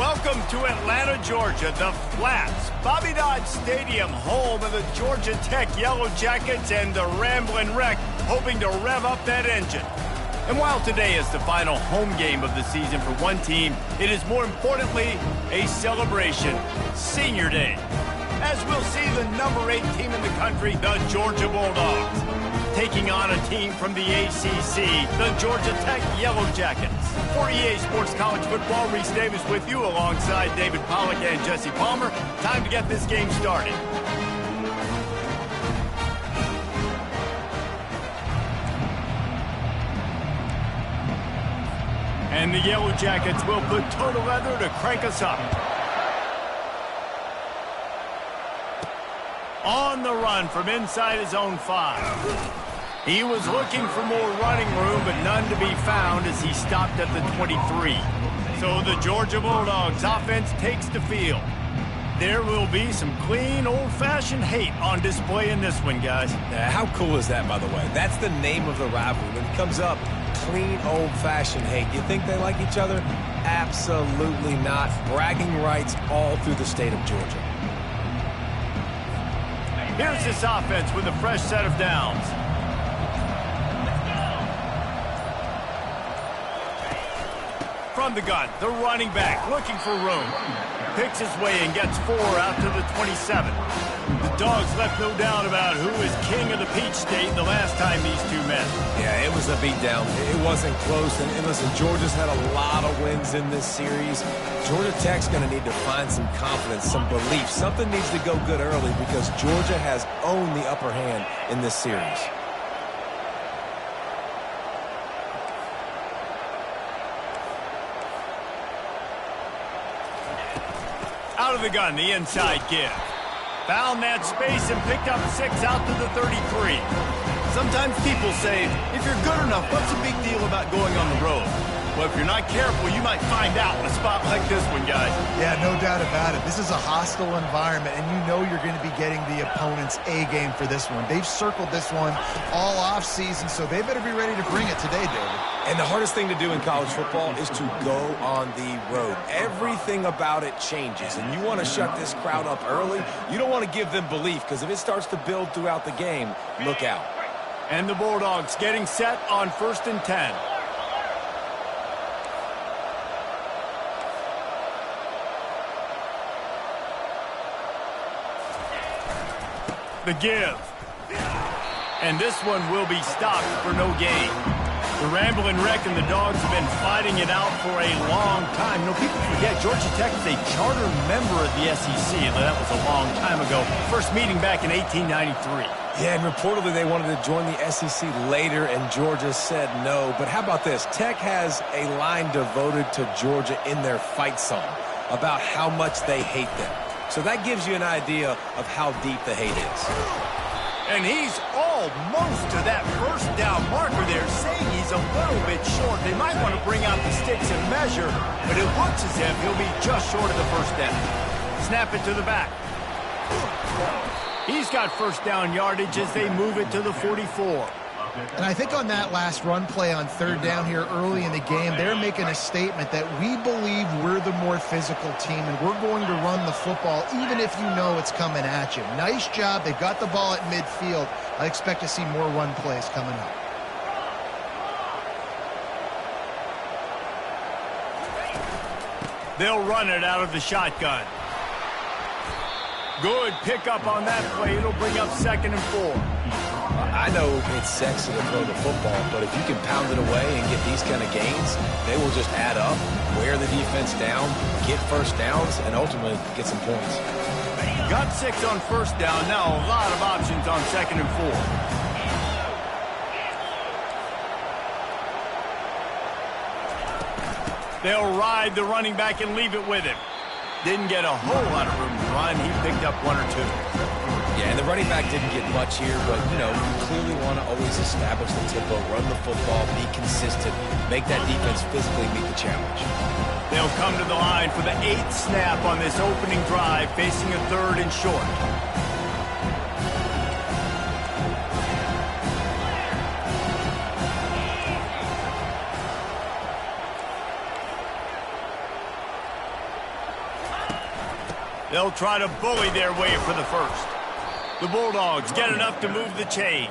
Welcome to Atlanta, Georgia, the Flats, Bobby Dodd Stadium, home of the Georgia Tech Yellow Jackets and the Ramblin' Wreck, hoping to rev up that engine. And while today is the final home game of the season for one team, it is more importantly a celebration, Senior Day. As we'll see the number 8 team in the country, the Georgia Bulldogs, taking on a team from the ACC, the Georgia Tech Yellow Jackets. For EA Sports College Football, Reese Davis with you alongside David Pollack and Jesse Palmer. Time to get this game started. And the Yellow Jackets will put total leather to crank us up. On the run from inside his own 5. He was looking for more running room, but none to be found as he stopped at the 23. So the Georgia Bulldogs offense takes the field. There will be some clean, old-fashioned hate on display in this one, guys. How cool is that, by the way? That's the name of the rivalry. When it comes up, clean, old-fashioned hate. You think they like each other? Absolutely not. Bragging rights all through the state of Georgia. Here's this offense with a fresh set of downs. From the gun, the running back looking for room. Picks his way and gets 4 out to the 27. The Dogs left no doubt about who is king of the Peach State the last time these two met. Yeah, it was a beatdown. It wasn't close. And listen, Georgia's had a lot of wins in this series. Georgia Tech's going to need to find some confidence, some belief. Something needs to go good early because Georgia has owned the upper hand in this series. Out of the gun, the inside give. Found that space and picked up 6 out to the 33. Sometimes people say, if you're good enough, what's the big deal about going on the road? Well, if you're not careful, you might find out in a spot like this one, guys. Yeah, no doubt about it. This is a hostile environment, and you know you're going to be getting the opponent's A game for this one. They've circled this one all offseason, so they better be ready to bring it today, David. And the hardest thing to do in college football is to go on the road. Everything about it changes, and you want to shut this crowd up early. You don't want to give them belief, because if it starts to build throughout the game, look out. And the Bulldogs getting set on 1st and 10. The give. And this one will be stopped for no gain. The Ramblin' Wreck and the Dogs have been fighting it out for a long time. You know, people forget Georgia Tech is a charter member of the SEC. That was a long time ago. First meeting back in 1893. Yeah, and reportedly they wanted to join the SEC later, and Georgia said no. But how about this? Tech has a line devoted to Georgia in their fight song about how much they hate them. So that gives you an idea of how deep the hate is. And he's almost to that first down marker there, saying he's a little bit short. They might want to bring out the sticks and measure, but it looks as if he'll be just short of the first down. Snap it to the back. He's got first down yardage as they move it to the 44. And I think on that last run play on 3rd down here early in the game, they're making a statement that we believe we're the more physical team and we're going to run the football even if you know it's coming at you. Nice job. They've got the ball at midfield. I expect to see more run plays coming up. They'll run it out of the shotgun. Good pickup on that play. It'll bring up 2nd and 4. I know it's sexy to throw the football, but if you can pound it away and get these kind of gains, they will just add up, wear the defense down, get first downs, and ultimately get some points. Got 6 on first down. Now a lot of options on 2nd and 4. They'll ride the running back and leave it with him. Didn't get a whole lot of room to run. He picked up 1 or 2. Yeah, and the running back didn't get much here, but, you know, you clearly want to always establish the tempo, run the football, be consistent, make that defense physically meet the challenge. They'll come to the line for the 8th snap on this opening drive, facing a 3rd and short. They'll try to bully their way for the first. The Bulldogs get enough to move the chains.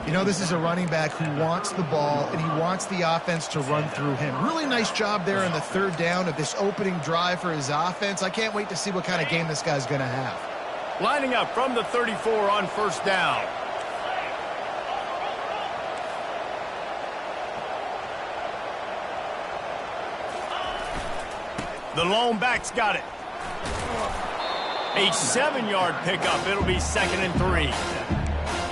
You know, this is a running back who wants the ball, and he wants the offense to run through him. Really nice job there on the third down of this opening drive for his offense. I can't wait to see what kind of game this guy's going to have. Lining up from the 34 on first down. The lone back's got it. A 7-yard pickup. It'll be 2nd and 3.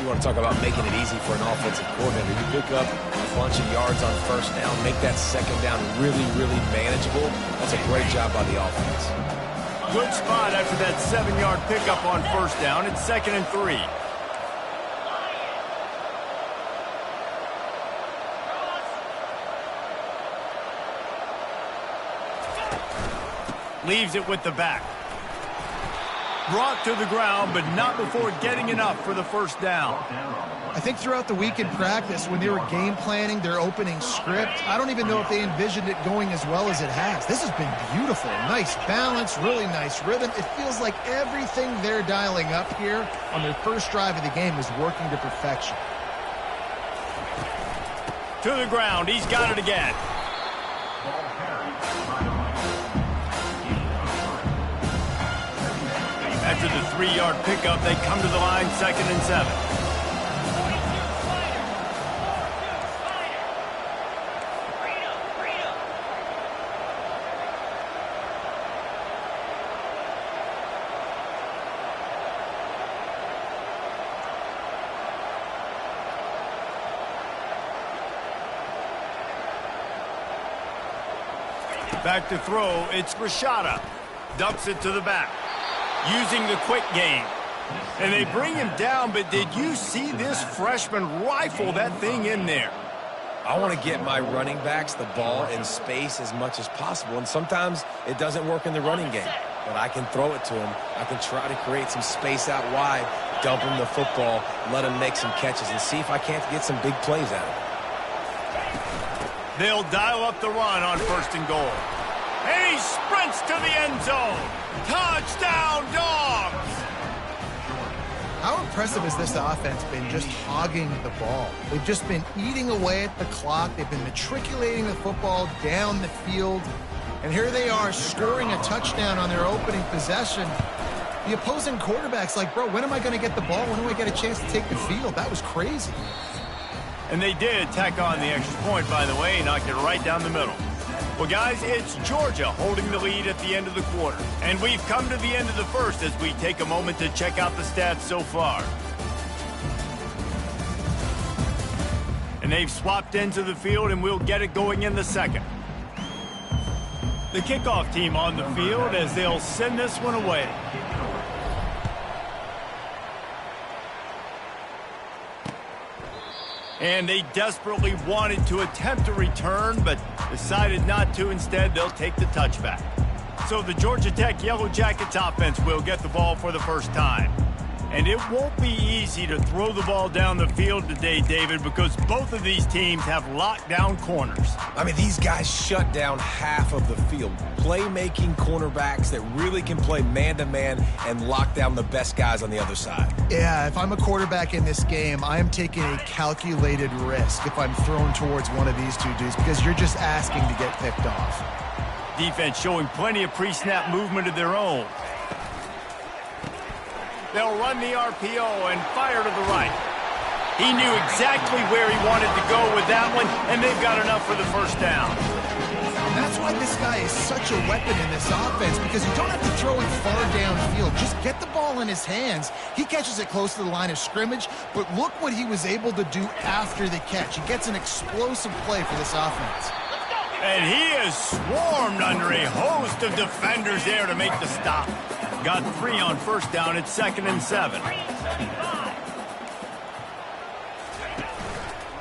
You want to talk about making it easy for an offensive coordinator. You pick up a bunch of yards on first down, make that second down really, really manageable. That's a great job by the offense. Good spot after that 7-yard pickup on first down. It's 2nd and 3. Leaves it with the back. Brought to the ground, but not before getting enough for the first down. I think throughout the week in practice, when they were game planning their opening script, I don't even know if they envisioned it going as well as it has. This has been beautiful. Nice balance, really nice rhythm. It feels like everything they're dialing up here on their first drive of the game is working to perfection. To the ground. He's got it again. After the 3-yard pickup, they come to the line, 2nd and 7. Back to throw, it's Rashada. Dumps it to the back. Using the quick game. And they bring him down, but did you see this freshman rifle that thing in there? I want to get my running backs the ball in space as much as possible, and sometimes it doesn't work in the running game. But I can throw it to him. I can try to create some space out wide, dump him the football, let him make some catches, and see if I can't get some big plays out of it. They'll dial up the run on 1st and goal. And he sprints to the end zone. Touchdown, Dawgs! How impressive has this offense been just hogging the ball? They've just been eating away at the clock. They've been matriculating the football down the field. And here they are scoring a touchdown on their opening possession. The opposing quarterback's like, bro, when am I going to get the ball? When do I get a chance to take the field? That was crazy. And they did tack on the extra point, by the way, knocked it right down the middle. Well, guys, it's Georgia holding the lead at the end of the quarter. And we've come to the end of the first as we take a moment to check out the stats so far. And they've swapped into the field, and we'll get it going in the second. The kickoff team on the field as they'll send this one away. And they desperately wanted to attempt a return, but decided not to. Instead, they'll take the touchback. So the Georgia Tech Yellow Jackets offense will get the ball for the first time. And it won't be easy to throw the ball down the field today, David, because both of these teams have lockdown corners. I mean, these guys shut down half of the field. Playmaking cornerbacks that really can play man-to-man and lock down the best guys on the other side. Yeah, if I'm a quarterback in this game, I am taking a calculated risk if I'm thrown towards one of these two dudes because you're just asking to get picked off. Defense showing plenty of pre-snap movement of their own. They'll run the RPO and fire to the right. He knew exactly where he wanted to go with that one, and they've got enough for the first down. That's why this guy is such a weapon in this offense, because you don't have to throw it far downfield. Just get the ball in his hands. He catches it close to the line of scrimmage, but look what he was able to do after the catch. He gets an explosive play for this offense. And he is swarmed under a host of defenders there to make the stop. Got 3 on first down. It's 2nd and 7.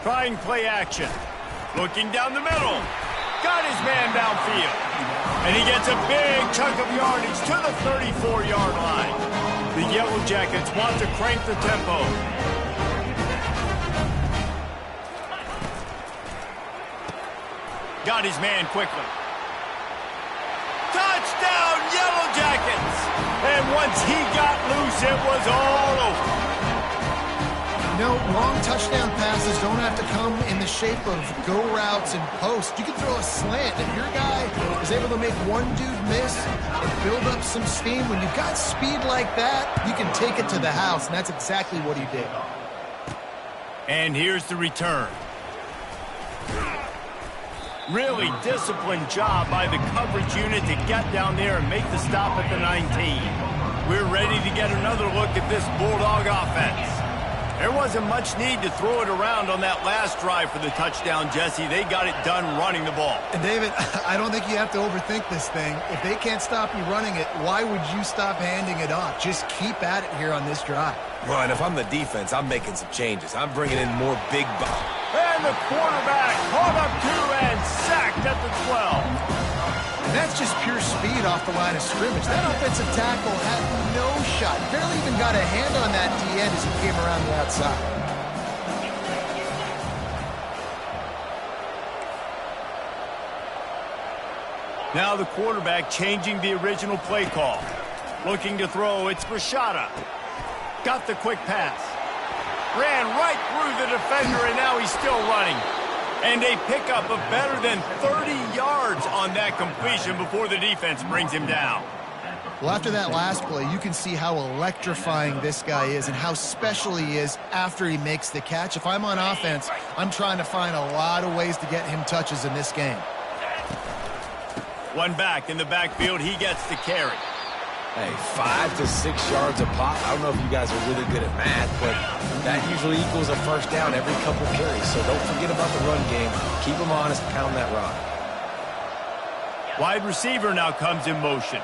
Trying play action. Looking down the middle. Got his man downfield. And he gets a big chunk of yardage to the 34-yard line. The Yellow Jackets want to crank the tempo. Got his man quickly. Touchdown! Touchdown, Yellow Jackets! And once he got loose, it was all over. No, wrong touchdown passes don't have to come in the shape of go routes and post. You can throw a slant. If your guy is able to make one dude miss and build up some steam, when you've got speed like that, you can take it to the house, and that's exactly what he did. And here's the return. Really disciplined job by the coverage unit to get down there and make the stop at the 19. We're ready to get another look at this Bulldog offense. There wasn't much need to throw it around on that last drive for the touchdown, Jesse. They got it done running the ball. And David, I don't think you have to overthink this thing. If they can't stop you running it, why would you stop handing it off? Just keep at it here on this drive. Well, and if I'm the defense, I'm making some changes. I'm bringing in more big ball. And the quarterback caught up to and sacked at the 12. And that's just pure speed off the line of scrimmage. That offensive tackle had no shot. Barely even got a hand on that D-end as he came around the outside. Now the quarterback changing the original play call. Looking to throw, it's Rashada. Got the quick pass. Ran right through the defender, and now he's still running. And a pickup of better than 30 yards on that completion before the defense brings him down. Well, after that last play, you can see how electrifying this guy is and how special he is after he makes the catch. If I'm on offense, I'm trying to find a lot of ways to get him touches in this game. One back in the backfield, he gets the carry. Hey, 5 to 6 yards a pop. I don't know if you guys are really good at math, but that usually equals a first down every couple carries. So don't forget about the run game. Keep them honest, pound that rock. Wide receiver now comes in motion.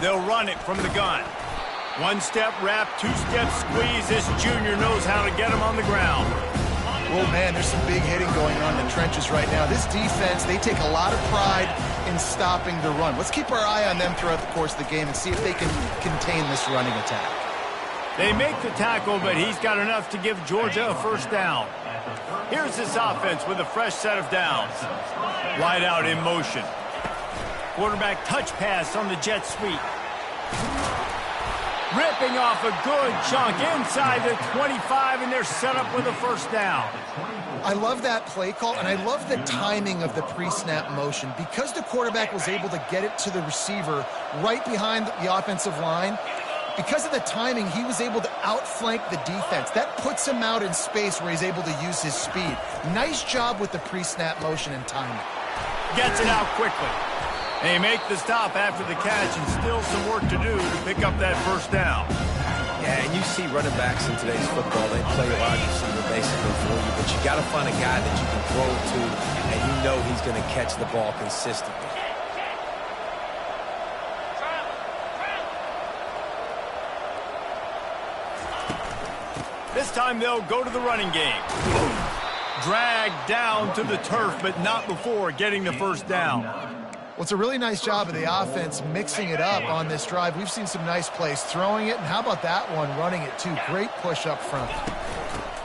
They'll run it from the gun. One-step wrap, two-step squeeze. This junior knows how to get him on the ground. Well, man, there's some big hitting going on in the trenches right now. This defense, they take a lot of pride in stopping the run. Let's keep our eye on them throughout the course of the game and see if they can contain this running attack. They make the tackle, but he's got enough to give Georgia a first down. Here's this offense with a fresh set of downs. Wide out in motion. Quarterback touch pass on the jet sweep. Ripping off a good chunk inside the 25, and they're set up with a first down. I love that play call, and I love the timing of the pre-snap motion. Because the quarterback was able to get it to the receiver right behind the offensive line, because of the timing, he was able to outflank the defense. That puts him out in space where he's able to use his speed. Nice job with the pre-snap motion and timing. Gets it out quickly. They make the stop after the catch, and still some work to do to pick up that first down. Yeah, and you see running backs in today's football, they play a wide receiver basically for you, but you got to find a guy that you can throw it to, and you know he's going to catch the ball consistently. This time they'll go to the running game. Dragged down to the turf, but not before getting the first down. Well, it's a really nice job of the offense mixing it up on this drive. We've seen some nice plays throwing it, and how about that one running it too? Great push up front.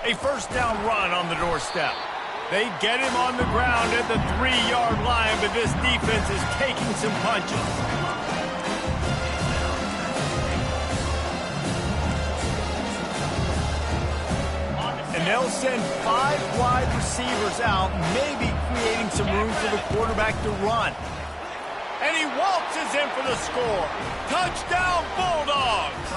A first down run on the doorstep. They get him on the ground at the 3-yard line, but this defense is taking some punches. And they'll send 5 wide receivers out, maybe creating some room for the quarterback to run. And he waltzes in for the score. Touchdown, Bulldogs!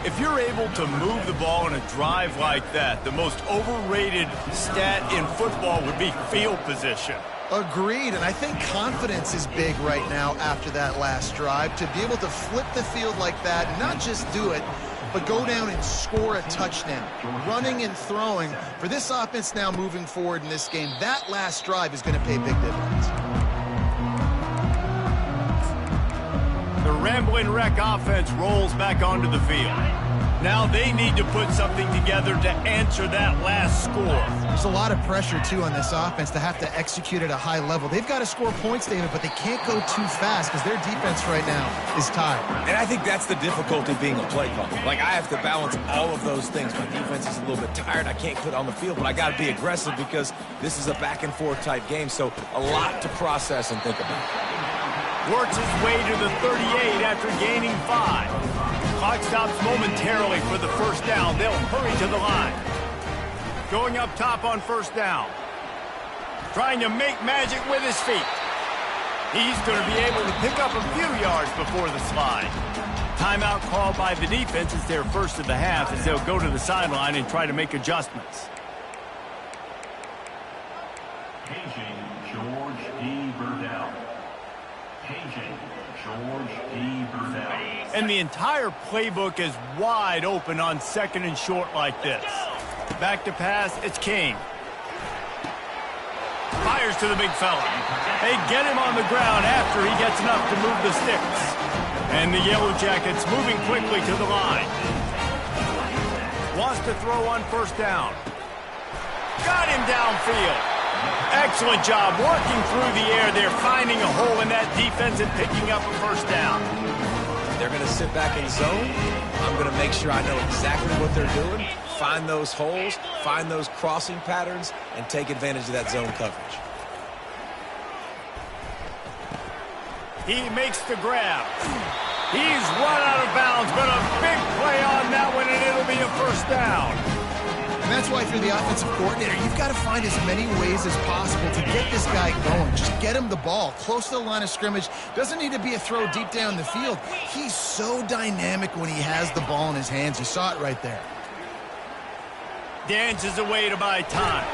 If you're able to move the ball in a drive like that, the most overrated stat in football would be field position. Agreed, and I think confidence is big right now after that last drive. To be able to flip the field like that, not just do it, but go down and score a touchdown. Running and throwing. For this offense now moving forward in this game, that last drive is going to pay big dividends. The Rambling Wreck offense rolls back onto the field. Now they need to put something together to answer that last score. There's a lot of pressure, too, on this offense to have to execute at a high level. They've got to score points, David, but they can't go too fast because their defense right now is tired. And I think that's the difficulty being a play caller. Like, I have to balance all of those things. My defense is a little bit tired. I can't put on the field, but I got to be aggressive because this is a back-and-forth type game, so a lot to process and think about. Works his way to the 38 after gaining 5. Clock stops momentarily for the first down. They'll hurry to the line. Going up top on first down. Trying to make magic with his feet. He's going to be able to pick up a few yards before the slide. Timeout called by the defense is their first of the half as they'll go to the sideline and try to make adjustments. Paging George D. Burdell. Paging George D. Burdell. And the entire playbook is wide open on second and short like this. Back to pass, it's King. Fires to the big fella. They get him on the ground after he gets enough to move the sticks. And the Yellow Jackets moving quickly to the line. Wants to throw on first down. Got him downfield. Excellent job working through the air. They're finding a hole in that defense and picking up a first down. They're going to sit back in zone. I'm going to make sure I know exactly what they're doing, find those holes, find those crossing patterns, and take advantage of that zone coverage. He makes the grab. He's run out of bounds, but a big play on that one, and it'll be a first down. And that's why if you're the offensive coordinator, you've got to find as many ways as possible to get this guy going. Just get him the ball close to the line of scrimmage. Doesn't need to be a throw deep down the field. He's so dynamic when he has the ball in his hands. You saw it right there. Dances away to buy time.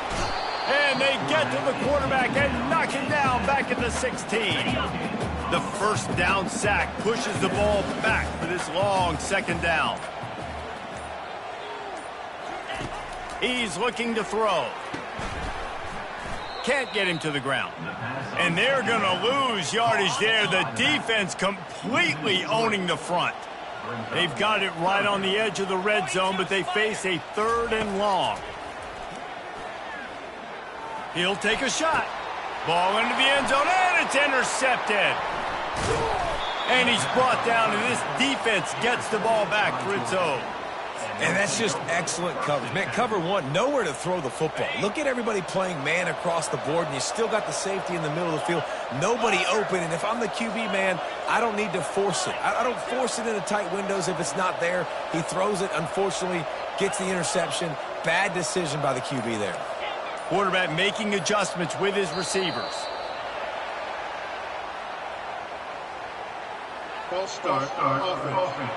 And they get to the quarterback and knock him down back at the 16. The first down sack pushes the ball back for this long second down. He's looking to throw. Can't get him to the ground. And they're going to lose yardage there. The defense completely owning the front. They've got it right on the edge of the red zone, but they face a 3rd and long. He'll take a shot. Ball into the end zone, and it's intercepted. And he's brought down, and this defense gets the ball back for its own. And that's just excellent coverage. Man, cover one, nowhere to throw the football. Look at everybody playing man across the board, and you still got the safety in the middle of the field. Nobody open, and if I'm the QB, man, I don't need to force it. I don't force it into tight windows if it's not there. He throws it, unfortunately, gets the interception. Bad decision by the QB there. Quarterback making adjustments with his receivers. False start. Offense.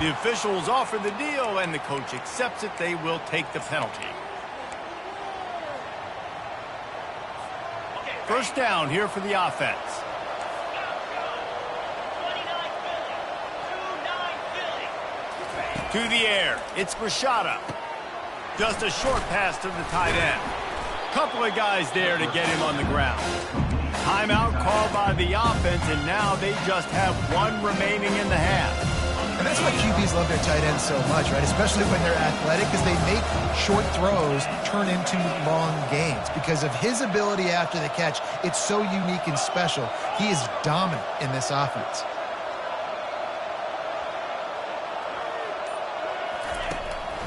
The officials offer the deal, and the coach accepts it. They will take the penalty. First down here for the offense. To the air. It's Rashada. Just a short pass to the tight end. Couple of guys there to get him on the ground. Timeout called by the offense, and now they just have one remaining in the half. And that's why QBs love their tight ends so much, right? Especially when they're athletic, because they make short throws turn into long gains. Because of his ability after the catch, it's so unique and special. He is dominant in this offense.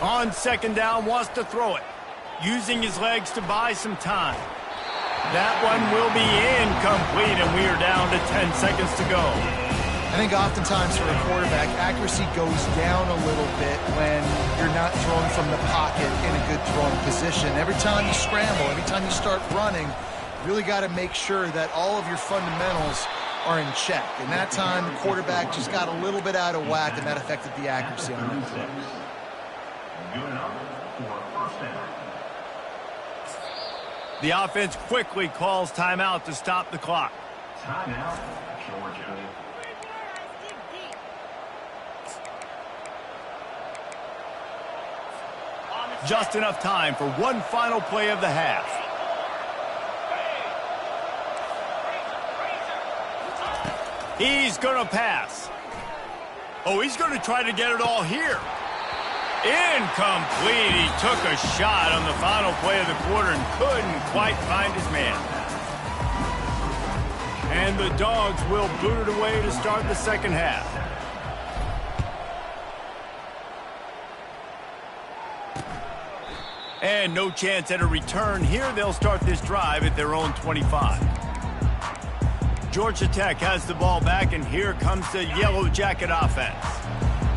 On second down, wants to throw it. Using his legs to buy some time. That one will be incomplete, and we are down to 10 seconds to go. I think oftentimes for a quarterback, accuracy goes down a little bit when you're not throwing from the pocket in a good throwing position. Every time you scramble, every time you start running, you really got to make sure that all of your fundamentals are in check. And that time, the quarterback just got a little bit out of whack, and that affected the accuracy on that throw. Good enough for a first down. The offense quickly calls timeout to stop the clock. Timeout, Georgia. Just enough time for one final play of the half. He's going to pass. Oh, he's going to try to get it all here. Incomplete. He took a shot on the final play of the quarter and couldn't quite find his man. And the Dogs will boot it away to start the second half. And no chance at a return here. They'll start this drive at their own 25. Georgia Tech has the ball back, and here comes the Yellow Jacket offense.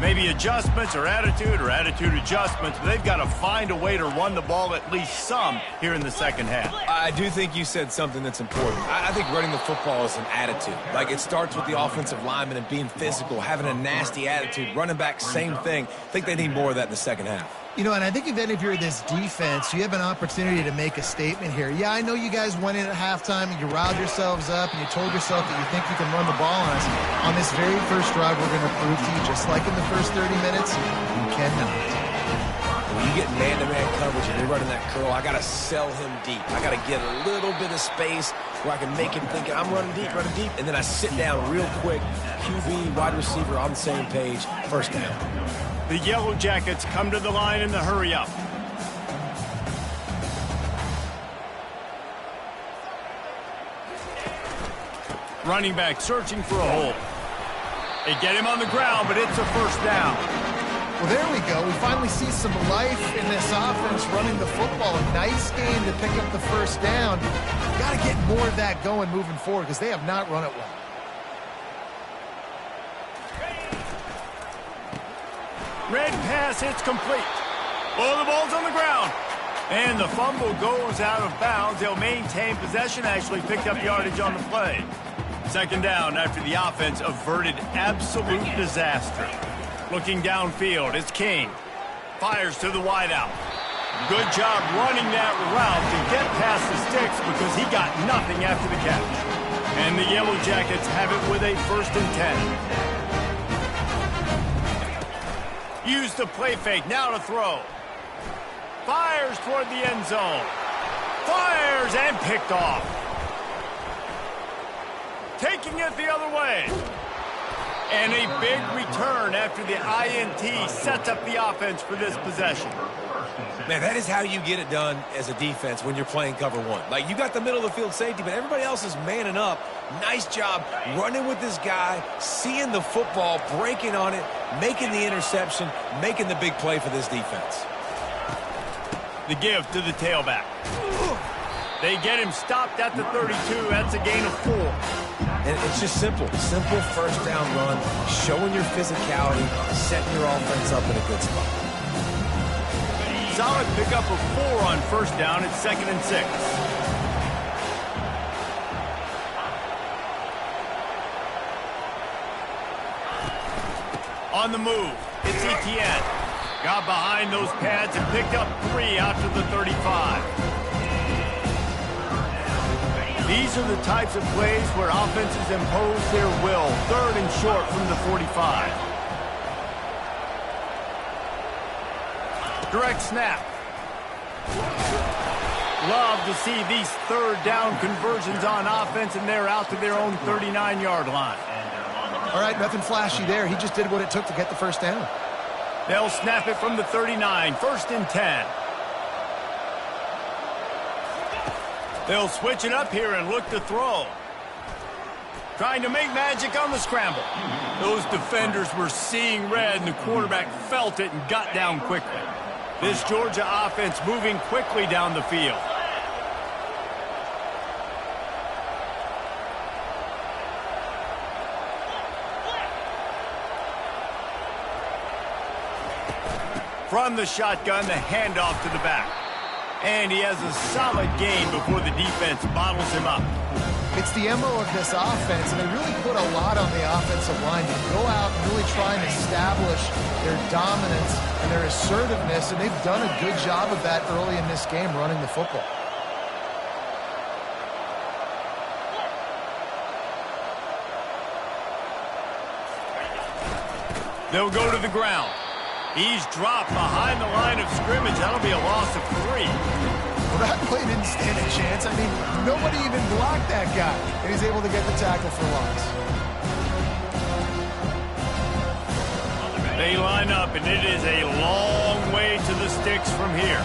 Maybe adjustments or attitude adjustments, but they've got to find a way to run the ball at least some here in the second half. I do think you said something that's important. I think running the football is an attitude. Like, it starts with the offensive lineman and being physical, having a nasty attitude. Running back, same thing. I think they need more of that in the second half. You know, and I think if you're this defense, you have an opportunity to make a statement here. Yeah, I know you guys went in at halftime and you riled yourselves up and you told yourself that you think you can run the ball on us. On this very first drive, we're going to prove to you, just like in the first 30 minutes, you cannot. When you get man-to-man coverage and they're running that curl, I got to sell him deep. I got to get a little bit of space where I can make him think I'm running deep, and then I sit down real quick. QB, wide receiver on the same page, first down. The Yellow Jackets come to the line in the hurry-up. Running back searching for a hole. They get him on the ground, but it's a first down. Well, there we go. We finally see some life in this offense running the football. A nice game to pick up the first down. Got to get more of that going moving forward because they have not run it well. Red pass, it's complete. Oh, the ball's on the ground. And the fumble goes out of bounds. They'll maintain possession, actually picked up yardage on the play. Second down after the offense averted absolute disaster. Looking downfield, it's King. Fires to the wideout. Good job running that route to get past the sticks because he got nothing after the catch. And the Yellow Jackets have it with a 1st and 10. Use the play fake, now to throw. Fires toward the end zone. Fires and picked off. Taking it the other way. And a big return after the INT sets up the offense for this possession. Man, that is how you get it done as a defense when you're playing cover one. Like, you got the middle of the field safety, but everybody else is manning up. Nice job running with this guy, seeing the football, breaking on it, making the interception, making the big play for this defense. The give to the tailback. They get him stopped at the 32. That's a gain of 4. And it's just simple. Simple first down run, showing your physicality, setting your offense up in a good spot. Solid pickup of 4 on first down. It's 2nd and 6. On the move, it's Etienne. Got behind those pads and picked up 3 out to the 35. These are the types of plays where offenses impose their will. 3rd and short from the 45. Direct snap. Love to see these 3rd down conversions on offense, and they're out to their own 39-yard line. All right, nothing flashy there. He just did what it took to get the first down. They'll snap it from the 39, 1st and 10. They'll switch it up here and look to throw. Trying to make magic on the scramble. Those defenders were seeing red, and the quarterback felt it and got down quickly. This Georgia offense moving quickly down the field. From the shotgun, the handoff to the back. And he has a solid gain before the defense bottles him up. It's the MO of this offense, and they really put a lot on the offensive line to go out and really try and establish their dominance and their assertiveness, and they've done a good job of that early in this game running the football. They'll go to the ground. He's dropped behind the line of scrimmage. That'll be a loss of 3. Well, that play didn't stand a chance. I mean, nobody even blocked that guy, and he's able to get the tackle for loss. They line up, and it is a long way to the sticks from here.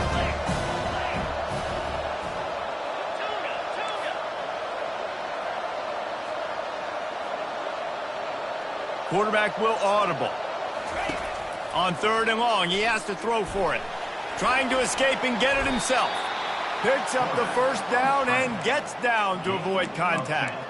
Quarterback will audible. On 3rd and long, he has to throw for it. Trying to escape and get it himself. Picks up the first down and gets down to avoid contact.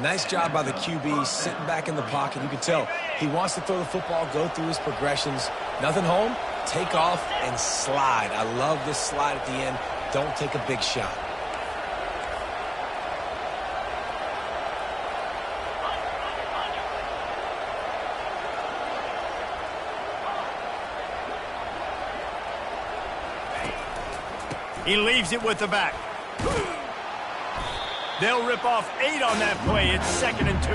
Nice job by the QB, sitting back in the pocket. You can tell he wants to throw the football, go through his progressions. Nothing home, take off, and slide. I love this slide at the end. Don't take a big shot. He leaves it with the back. They'll rip off 8 on that play. It's 2nd and 2.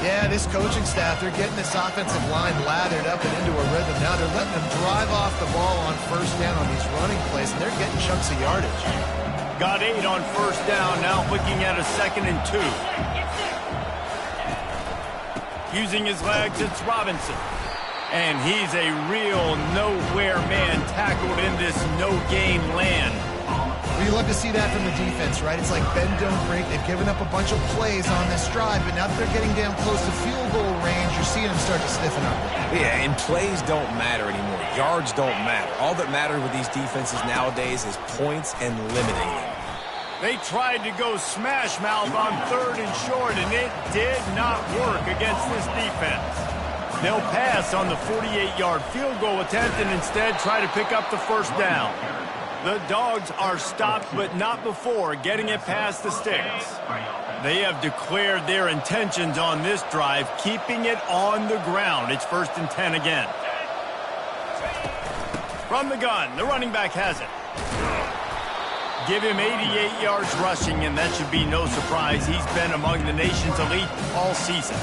Yeah, this coaching staff, they're getting this offensive line lathered up and into a rhythm. Now they're letting them drive off the ball on 1st down on these running plays, and they're getting chunks of yardage. Got 8 on 1st down. Now looking at a 2nd and 2. Using his legs, it's Robinson. And he's a real nowhere man tackled in this no-gain land. Well, you love to see that from the defense, right? It's like bend, don't break. They've given up a bunch of plays on this drive, but now that they're getting down close to field goal range, you're seeing them start to stiffen up. Yeah, and plays don't matter anymore. Yards don't matter. All that matters with these defenses nowadays is points and limiting them. They tried to go smash mouth on 3rd and short, and it did not work against this defense. They'll pass on the 48-yard field goal attempt and instead try to pick up the 1st down. The Dogs are stopped, but not before getting it past the sticks. They have declared their intentions on this drive, keeping it on the ground. It's 1st and 10 again. From the gun, the running back has it. Give him 88 yards rushing, and that should be no surprise. He's been among the nation's elite all season.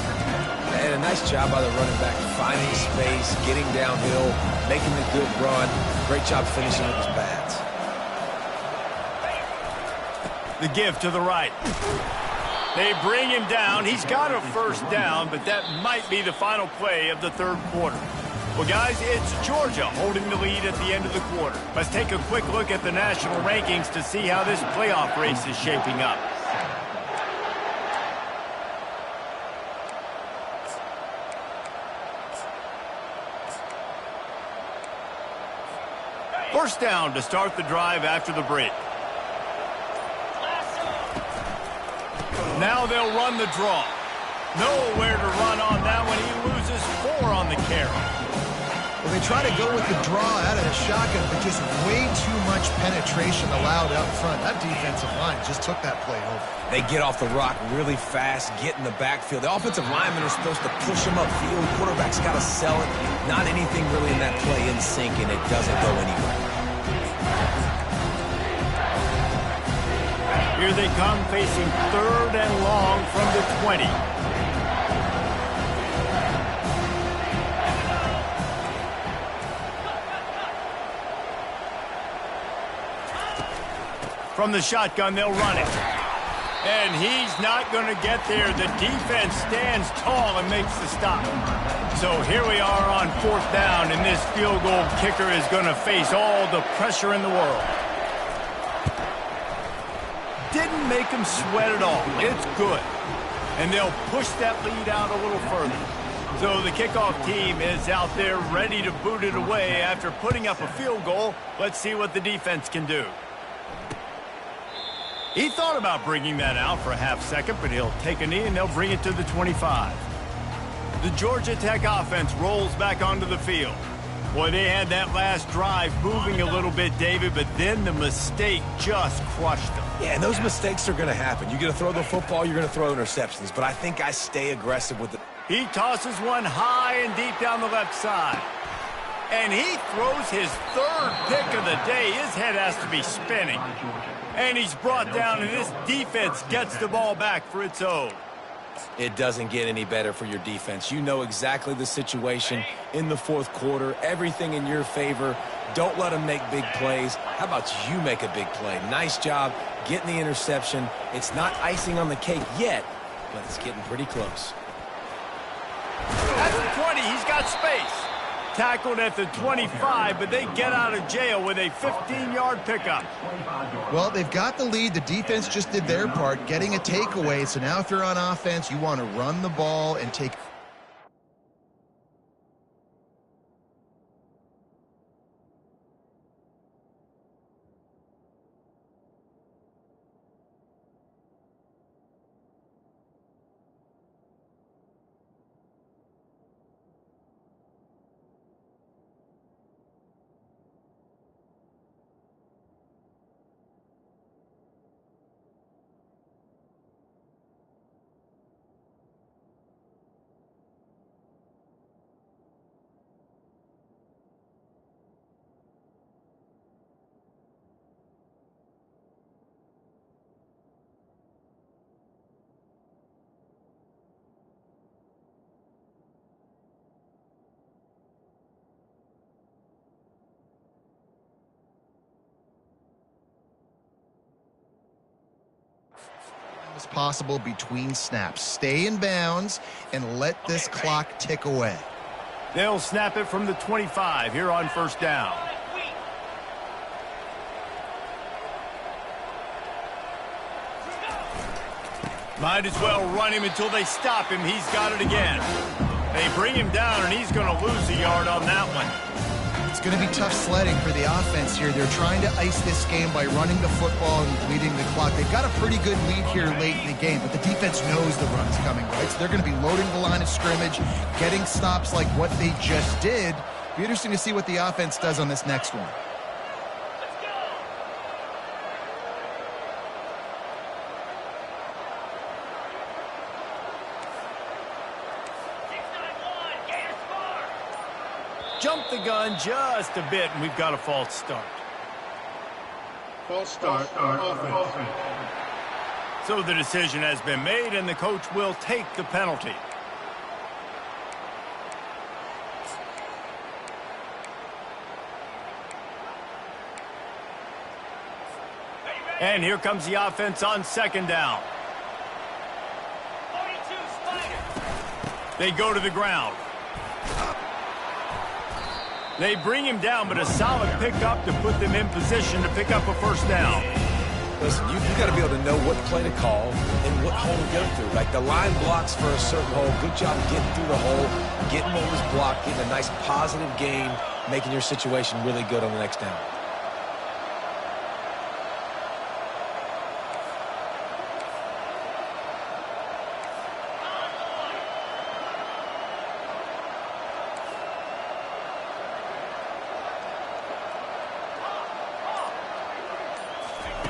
And a nice job by the running back, finding space, getting downhill, making a good run. Great job finishing with his pads. The give to the right. They bring him down. He's got a 1st down, but that might be the final play of the 3rd quarter. Well, guys, it's Georgia holding the lead at the end of the quarter. Let's take a quick look at the national rankings to see how this playoff race is shaping up. First down to start the drive after the break. Now they'll run the draw. Nowhere to run on that one. He loses 4 on the carry. Well, they try to go with the draw out of the shotgun, but just way too much penetration allowed up front. That defensive line just took that play over. They get off the rock really fast, get in the backfield. The offensive linemen are supposed to push them upfield. Quarterback's got to sell it. Not anything really in that play in sync, and it doesn't go anywhere. Here they come, facing 3rd and long from the 20. From the shotgun, they'll run it. And he's not going to get there. The defense stands tall and makes the stop. So here we are on 4th down, and this field goal kicker is going to face all the pressure in the world. Didn't make him sweat at all. It's good. And they'll push that lead out a little further. So the kickoff team is out there ready to boot it away after putting up a field goal. Let's see what the defense can do. He thought about bringing that out for a half second, but he'll take a knee and they'll bring it to the 25. The Georgia Tech offense rolls back onto the field. Boy, they had that last drive moving a little bit, David, but then the mistake just crushed them. Yeah, and those mistakes are going to happen. You're going to throw the football, you're going to throw interceptions, but I think I stay aggressive with it. He tosses one high and deep down the left side. And he throws his 3rd pick of the day. His head has to be spinning. And he's brought down, and this defense gets the ball back for its own. It doesn't get any better for your defense. You know exactly the situation in the 4th quarter. Everything in your favor. Don't let them make big plays. How about you make a big play? Nice job getting the interception. It's not icing on the cake yet, but it's getting pretty close. At the 20, he's got space. tackled at the 25, but they get out of jail with a 15-yard pickup. Well, they've got the lead. The defense just did their part, getting a takeaway. So now if you're on offense, you want to run the ball and take... as possible between snaps. Stay in bounds and let this clock tick away. They'll snap it from the 25 here on first down. Might as well run him until they stop him. He's got it again. They bring him down, and he's going to lose a yard on that one. It's going to be tough sledding for the offense here. They're trying to ice this game by running the football and bleeding the clock. They've got a pretty good lead here late in the game, but the defense knows the run's coming, right? So they're going to be loading the line of scrimmage, getting stops like what they just did. Be interesting to see what the offense does on this next one. Jump the gun just a bit, and we've got a false start. False start. Offense. So the decision has been made, and the coach will take the penalty. And here comes the offense on second down. They go to the ground. They bring him down, but a solid pickup to put them in position to pick up a first down. Listen, you got to be able to know what play to call and what hole to go through. Like the line blocks for a certain hole. Good job getting through the hole, getting what was blocked, getting a nice positive gain, making your situation really good on the next down.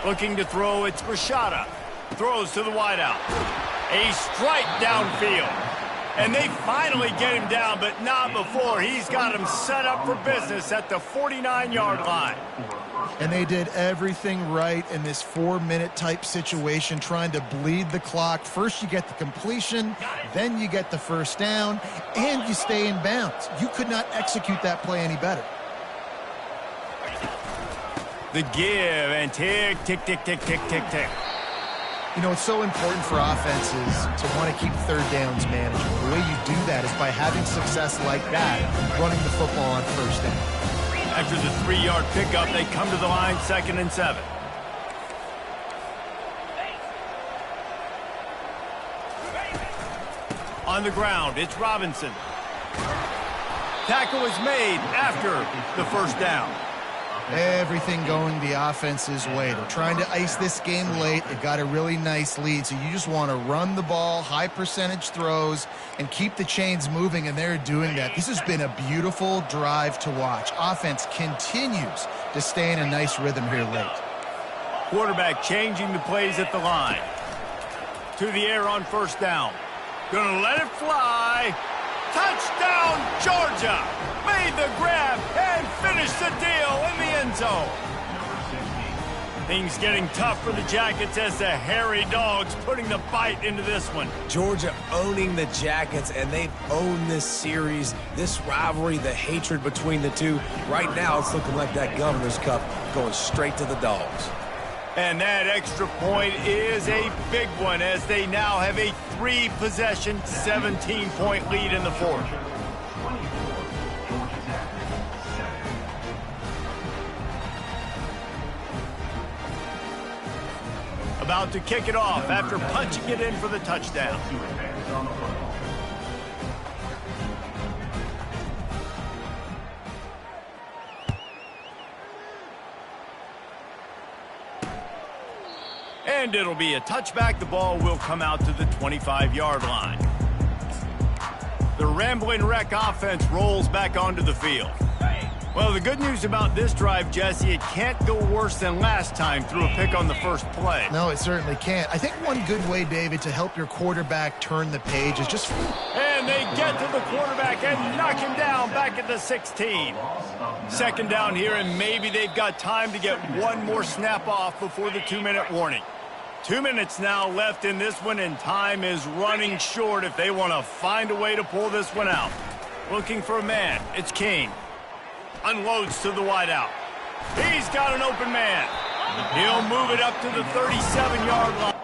Looking to throw, it's Rashada. Throws to the wideout. A strike downfield. And they finally get him down, but not before. He's got him set up for business at the 49-yard line. And they did everything right in this 4-minute type situation, trying to bleed the clock. First you get the completion, then you get the first down, and you stay in bounds. You could not execute that play any better. The give and tick, tick, tick, tick, tick, tick, tick. You know, it's so important for offenses to want to keep third downs manageable. The way you do that is by having success like that, running the football on first down. After the 3-yard pickup, they come to the line, 2nd and 7. On the ground, it's Robinson. Tackle is made after the first down. Everything going the offense's way. They're trying to ice this game late. They've got a really nice lead, so you just want to run the ball, high percentage throws, and keep the chains moving, and they're doing that. This has been a beautiful drive to watch. Offense continues to stay in a nice rhythm here late. Quarterback changing the plays at the line. To the air on first down. Gonna let it fly. Touchdown, Georgia! Made the grab and finished the deal in the end zone. Things getting tough for the Jackets as the hairy Dawgs putting the bite into this one. Georgia owning the Jackets, and they've owned this series, this rivalry, the hatred between the two. Right now, it's looking like that Governor's Cup going straight to the Dogs. And that extra point is a big one as they now have a 3-possession, 17-point lead in the fourth. about to kick it off after punching it in for the touchdown. And it'll be a touchback. The ball will come out to the 25-yard line. The Rambling Wreck offense rolls back onto the field. Well, the good news about this drive, Jesse, it can't go worse than last time through a pick on the first play. No, it certainly can't. I think one good way, David, to help your quarterback turn the page is just... And they get to the quarterback and knock him down back at the 16. Second down here, and maybe they've got time to get one more snap off before the 2-minute warning. 2 minutes now left in this one, and time is running short if they want to find a way to pull this one out. Looking for a man. It's King. Unloads to the wideout. He's got an open man. He'll move it up to the 37-yard line.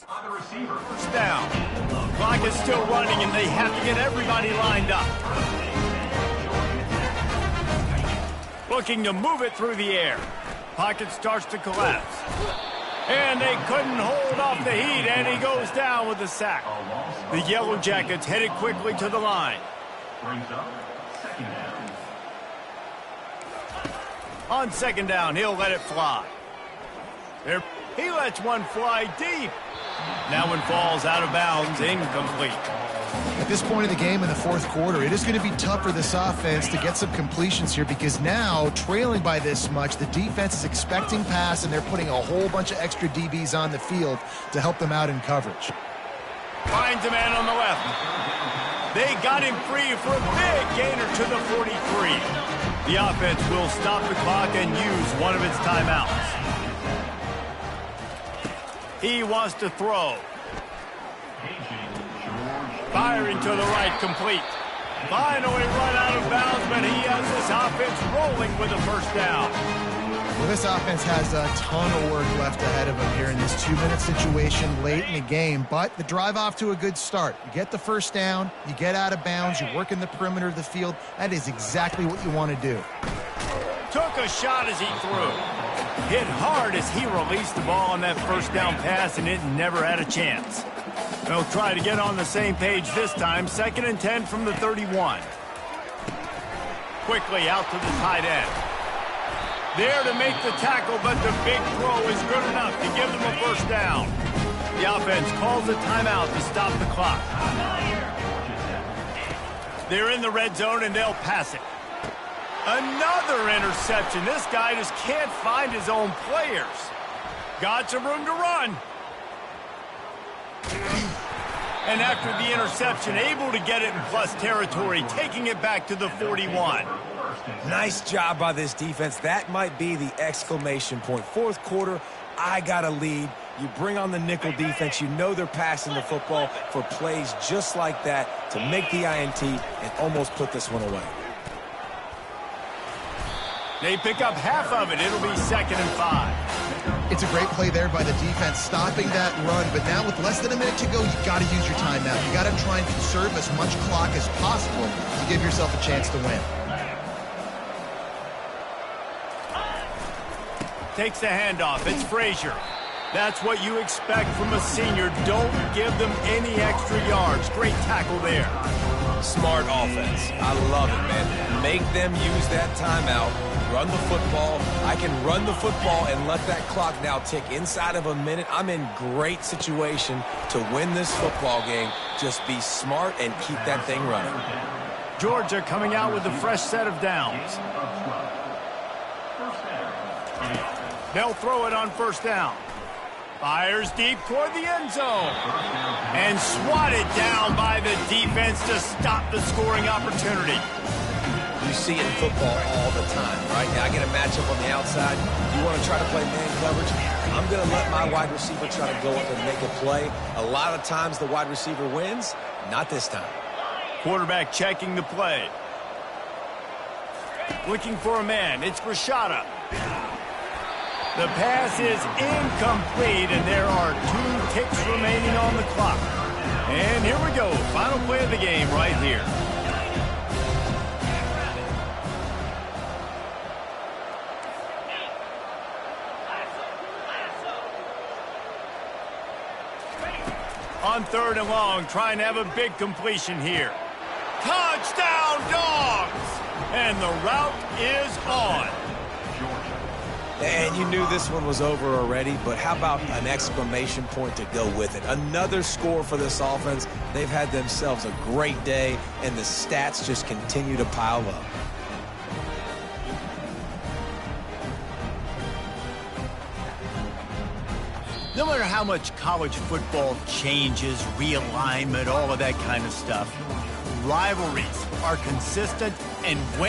On the receiver. First down. Clock is still running, and they have to get everybody lined up. Looking to move it through the air. Pocket starts to collapse. And they couldn't hold off the heat, and he goes down with the sack. The Yellow Jackets headed quickly to the line. Brings up second down. On second down, he'll let it fly. There, he lets one fly deep. That one falls out of bounds, incomplete. At this point of the game in the fourth quarter, it is going to be tough for this offense to get some completions here because now, trailing by this much, the defense is expecting pass, and they're putting a whole bunch of extra DBs on the field to help them out in coverage. Finds a man on the left. They got him free for a big gainer to the 43. The offense will stop the clock and use one of its timeouts. He wants to throw. Firing to the right, complete. Finally run out of bounds, but he has this offense rolling with a first down. Well, this offense has a ton of work left ahead of them here in this 2-minute situation late in the game, but the drive off to a good start. You get the first down, you get out of bounds, you work in the perimeter of the field. That is exactly what you want to do. Took a shot as he threw. Hit hard as he released the ball on that first down pass, and it never had a chance. They'll try to get on the same page this time. 2nd and 10 from the 31. Quickly out to the tight end. There to make the tackle, but the big throw is good enough to give them a first down. The offense calls a timeout to stop the clock. They're in the red zone, and they'll pass it. Another interception. This guy just can't find his own players. Got some room to run. And after the interception, able to get it in plus territory, taking it back to the 41. Nice job by this defense. That might be the exclamation point. Fourth quarter, I got a lead. You bring on the nickel defense. You know they're passing the football for plays just like that to make the INT and almost put this one away. They pick up half of it. It'll be 2nd and 5. It's a great play there by the defense, stopping that run. But now with less than a minute to go, you've got to use your timeout. You've got to try and conserve as much clock as possible to give yourself a chance to win. Takes the handoff. It's Frazier. That's what you expect from a senior. Don't give them any extra yards. Great tackle there. Smart offense. I love it, man. Make them use that timeout. Run the football. I can run the football and let that clock now tick inside of a minute. I'm in great situation to win this football game. Just be smart and keep that thing running. Georgia coming out with a fresh set of downs. They'll throw it on first down. Fires deep toward the end zone. And swatted down by the defense to stop the scoring opportunity. You see it in football all the time, right? Now I get a matchup on the outside. You want to try to play man coverage? I'm going to let my wide receiver try to go up and make a play. A lot of times the wide receiver wins. Not this time. Quarterback checking the play. Looking for a man. It's Rashada. The pass is incomplete, and there are 2 ticks remaining on the clock. And here we go. Final play of the game right here. On 3rd and long, trying to have a big completion here. Touchdown, Dawgs! And the route is on. And you knew this one was over already, but how about an exclamation point to go with it? Another score for this offense. They've had themselves a great day, and the stats just continue to pile up. No matter how much college football changes, realignment, all of that kind of stuff, rivalries are consistent, and when